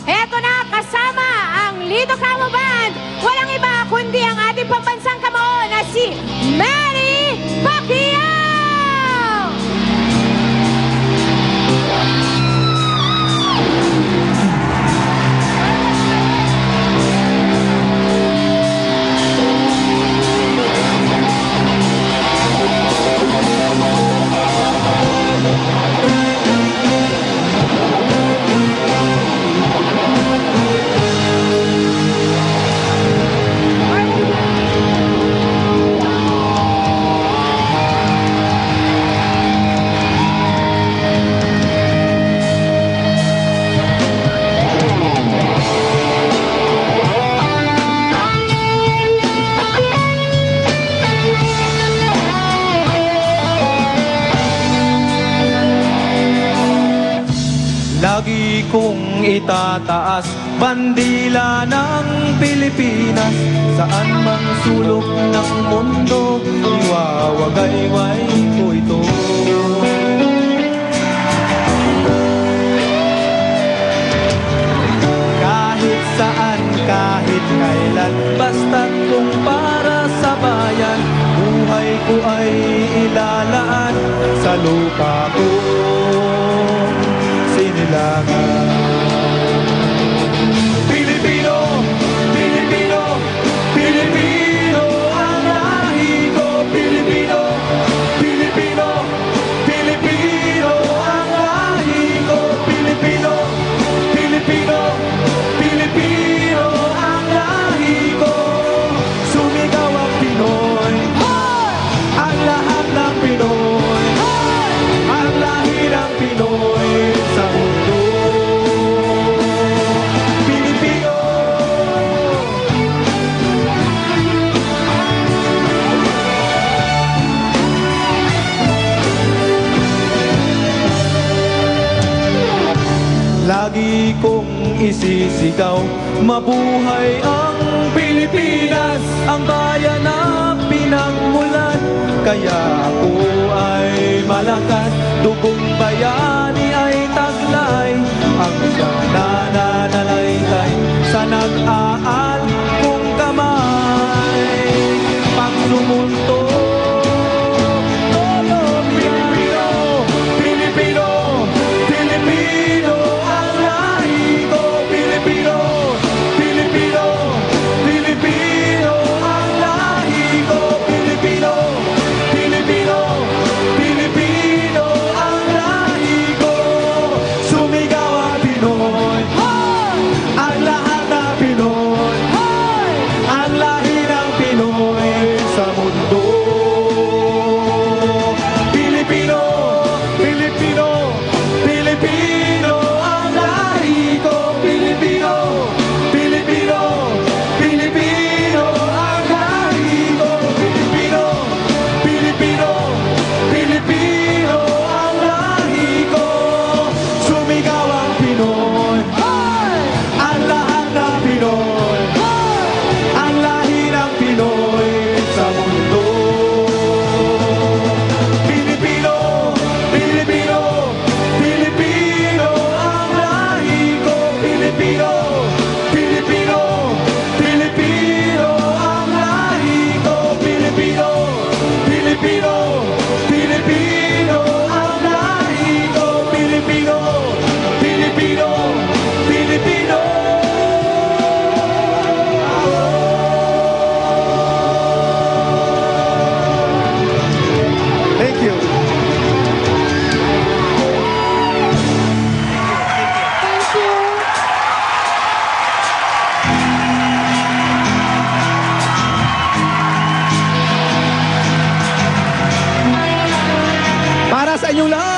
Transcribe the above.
Eto na, kasama ang Lido Camo Band. Walang iba kundi ang ating pambansang kamao na si Manny Pacquiao! Lagi kong itataas bandila ng Pilipinas. Saan mang sulok ng mundo, iwawagayway ko ito. Kahit saan, kahit kailan, basta't kung para sa bayan, buhay ko ay ilalaan sa lupa ko. Pilipino, Pilipino, Pilipino ang lahi ko. Pilipino, Pilipino, Pilipino ang lahi ko. Pilipino, Pilipino, Pilipino ang lahi ko. Sumigaw ang Pinoy, ang lahat ng Pinoy, ang lahi ng Pinoy sa mundo. Pilipino, lagi kong isisigaw, mabuhay ang Pilipinas, ang bayan na pinagmulan. Kaya ako ay malakas, dugong bayani ay taglay, ang siyang nananalaylay sa nag-aal kong kamay. Pag sumunto, Pilipino, Pilipino, Pilipino ang lahi ko. Pilipino, Pilipino, Pilipino ang lahi ko. Pilipino, Pilipino, Pilipino ang lahi ko. Sumigaw ang Pinoy, ang lahat na Pinoy, ang lahi ng Pinoy sa mundo. Pilipino, Pilipino, Pilipino ang lahi ko. Pilipino, Pilipino, Pilipino ang lahi ko. Pilipino, Pilipino, Pilipino ang lahi ko. Sumigaw ang Pinoy, ang lahat ng Pinoy, ang lahi ng Pinoy sa mundo. Pilipino, Pilipino, Pilipino ang lahi ko. Pilipino, Pilipino, Pilipino ang lahi ko. Pilipino, Pilipino, Pilipino ang lahi ko. Pilipino, Pilipino, Pilipino. Thank you. Thank you. Para sa inyong lahat.